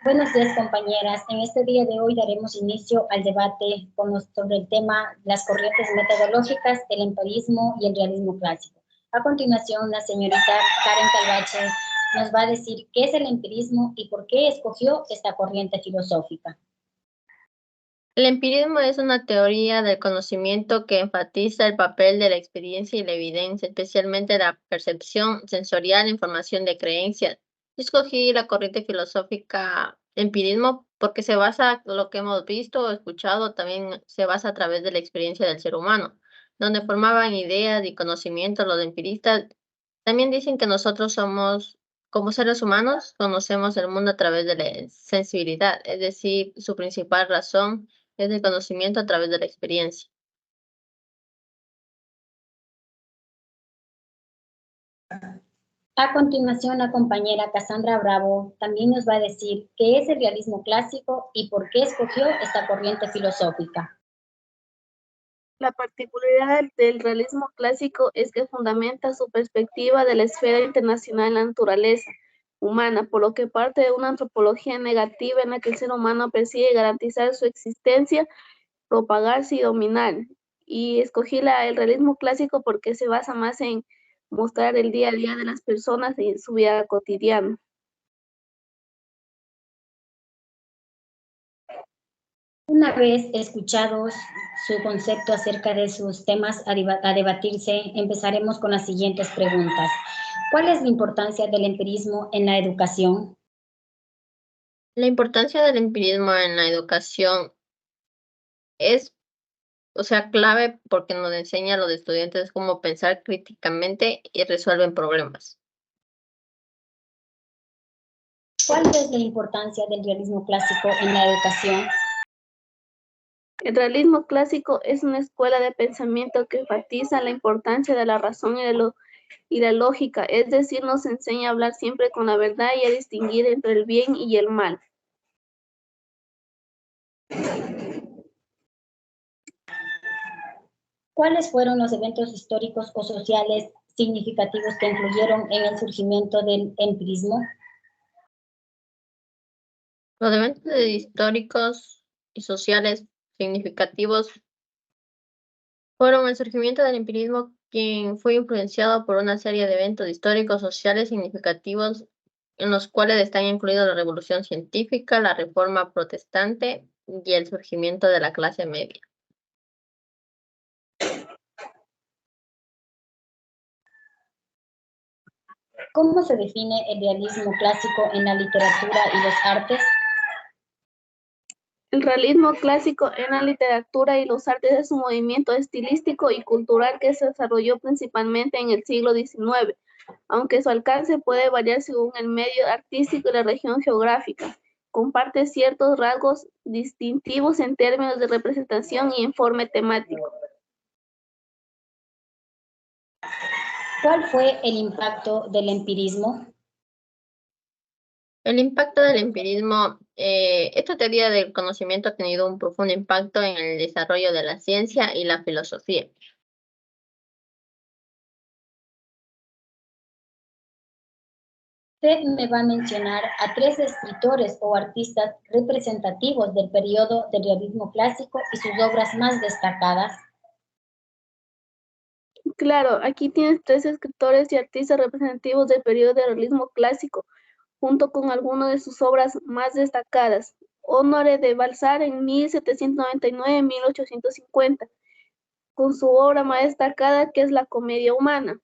Buenos días, compañeras. En este día de hoy daremos inicio al debate sobre el tema las corrientes metodológicas, el empirismo y el realismo clásico. A continuación, la señorita Karen Calvache nos va a decir qué es el empirismo y por qué escogió esta corriente filosófica. El empirismo es una teoría del conocimiento que enfatiza el papel de la experiencia y la evidencia, especialmente la percepción sensorial, información de creencias. Yo escogí la corriente filosófica empirismo porque se basa, lo que hemos visto o escuchado, también se basa a través de la experiencia del ser humano, donde formaban ideas y conocimientos los empiristas. También dicen que nosotros somos, como seres humanos, conocemos el mundo a través de la sensibilidad, es decir, su principal razón es el conocimiento a través de la experiencia. A continuación, la compañera Cassandra Bravo también nos va a decir qué es el realismo clásico y por qué escogió esta corriente filosófica. La particularidad del realismo clásico es que fundamenta su perspectiva de la esfera internacional en la naturaleza humana, por lo que parte de una antropología negativa en la que el ser humano persigue garantizar su existencia, propagarse y dominar. Y escogí el realismo clásico porque se basa más en mostrar el día a día de las personas y su vida cotidiana. Una vez escuchados su concepto acerca de sus temas a debatirse, empezaremos con las siguientes preguntas. ¿Cuál es la importancia del empirismo en la educación? La importancia del empirismo en la educación es, clave porque nos enseña a los estudiantes cómo pensar críticamente y resuelven problemas. ¿Cuál es la importancia del realismo clásico en la educación? El realismo clásico es una escuela de pensamiento que enfatiza la importancia de la razón y la lógica, es decir, nos enseña a hablar siempre con la verdad y a distinguir entre el bien y el mal. ¿Cuáles fueron los eventos históricos o sociales significativos que influyeron en el surgimiento del empirismo? Los eventos históricos y sociales significativos fueron el surgimiento del empirismo, quien fue influenciado por una serie de eventos históricos sociales significativos en los cuales están incluidos la Revolución Científica, la Reforma Protestante y el surgimiento de la clase media. ¿Cómo se define el realismo clásico en la literatura y los artes? El realismo clásico en la literatura y los artes es un movimiento estilístico y cultural que se desarrolló principalmente en el siglo XIX, aunque su alcance puede variar según el medio artístico y la región geográfica. Comparte ciertos rasgos distintivos en términos de representación y informe temático. ¿Cuál fue el impacto del empirismo? El impacto del empirismo, esta teoría del conocimiento ha tenido un profundo impacto en el desarrollo de la ciencia y la filosofía. Usted me va a mencionar a 3 escritores o artistas representativos del periodo del realismo clásico y sus obras más destacadas. Claro, aquí tienes 3 escritores y artistas representativos del periodo del realismo clásico, junto con algunas de sus obras más destacadas. Honoré de Balzac en 1799-1850, con su obra más destacada que es La Comedia Humana.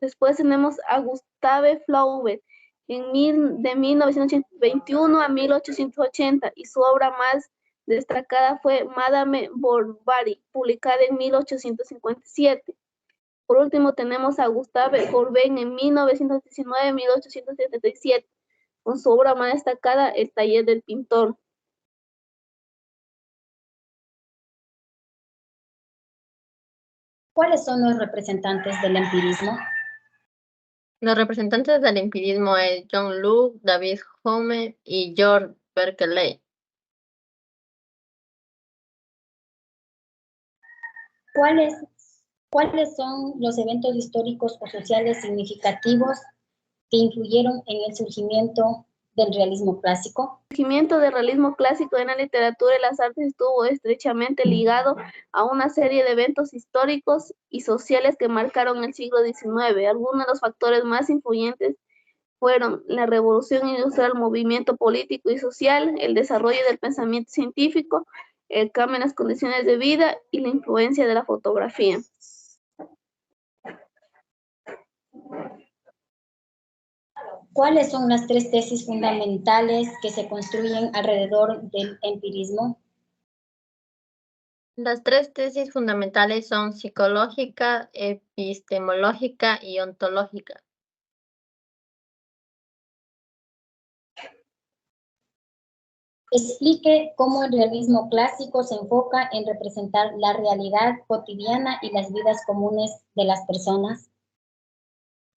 Después tenemos a Gustave Flaubert de 1921 a 1880 y su obra más destacada fue Madame Bovary, publicada en 1857. Por último tenemos a Gustave Courbet en 1919-1877, con su obra más destacada, El taller del pintor. ¿Cuáles son los representantes del empirismo? Los representantes del empirismo es John Locke, David Hume y George Berkeley. ¿Cuáles son los eventos históricos o sociales significativos que influyeron en el surgimiento del realismo clásico? El surgimiento del realismo clásico en la literatura y las artes estuvo estrechamente ligado a una serie de eventos históricos y sociales que marcaron el siglo XIX. Algunos de los factores más influyentes fueron la revolución industrial, el movimiento político y social, el desarrollo del pensamiento científico, el cambio en las condiciones de vida y la influencia de la fotografía. ¿Cuáles son las 3 tesis fundamentales que se construyen alrededor del empirismo? Las 3 tesis fundamentales son psicológica, epistemológica y ontológica. Explique cómo el realismo clásico se enfoca en representar la realidad cotidiana y las vidas comunes de las personas.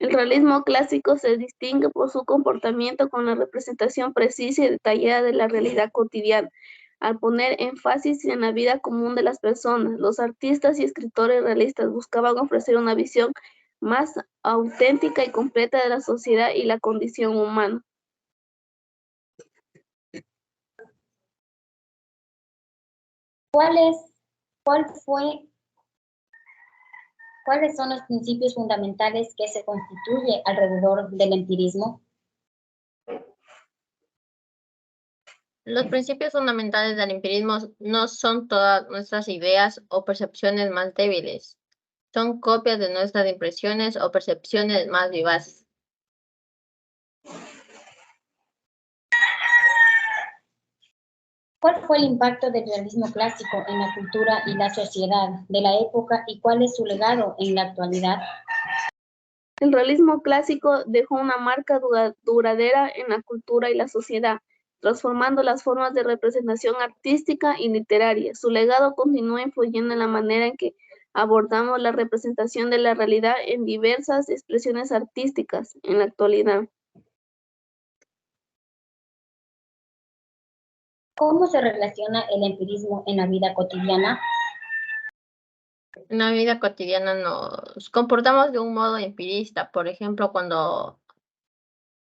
El realismo clásico se distingue por su comportamiento con la representación precisa y detallada de la realidad cotidiana. Al poner énfasis en la vida común de las personas, los artistas y escritores realistas buscaban ofrecer una visión más auténtica y completa de la sociedad y la condición humana. ¿Cuáles son los principios fundamentales que se constituyen alrededor del empirismo? Los principios fundamentales del empirismo no son todas nuestras ideas o percepciones más débiles. Son copias de nuestras impresiones o percepciones más vivaces. ¿Cuál fue el impacto del realismo clásico en la cultura y la sociedad de la época y cuál es su legado en la actualidad? El realismo clásico dejó una marca duradera en la cultura y la sociedad, transformando las formas de representación artística y literaria. Su legado continúa influyendo en la manera en que abordamos la representación de la realidad en diversas expresiones artísticas en la actualidad. ¿Cómo se relaciona el empirismo en la vida cotidiana? En la vida cotidiana nos comportamos de un modo empirista, por ejemplo, cuando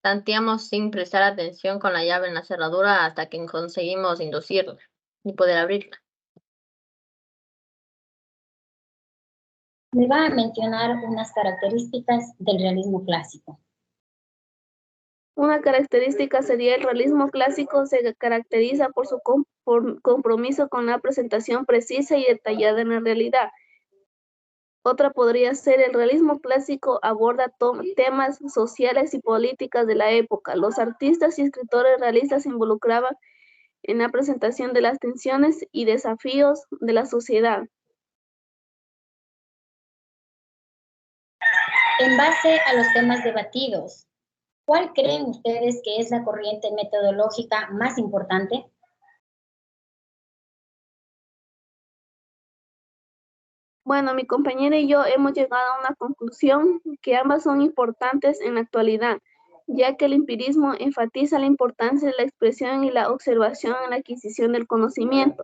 tanteamos sin prestar atención con la llave en la cerradura hasta que conseguimos inducirla y poder abrirla. Me va a mencionar unas características del realismo clásico. Una característica sería el realismo clásico se caracteriza por su compromiso con la presentación precisa y detallada en la realidad. Otra podría ser el realismo clásico aborda temas sociales y políticas de la época. Los artistas y escritores realistas se involucraban en la presentación de las tensiones y desafíos de la sociedad. En base a los temas debatidos, ¿cuál creen ustedes que es la corriente metodológica más importante? Bueno, mi compañera y yo hemos llegado a una conclusión que ambas son importantes en la actualidad, ya que el empirismo enfatiza la importancia de la expresión y la observación en la adquisición del conocimiento,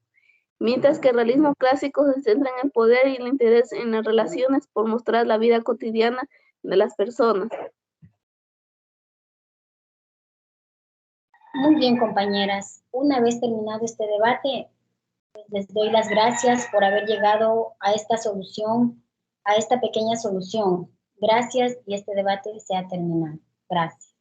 mientras que el realismo clásico se centra en el poder y el interés en las relaciones por mostrar la vida cotidiana de las personas. Muy bien, compañeras. Una vez terminado este debate, les doy las gracias por haber llegado a esta solución, a esta pequeña solución. Gracias y este debate se ha terminado. Gracias.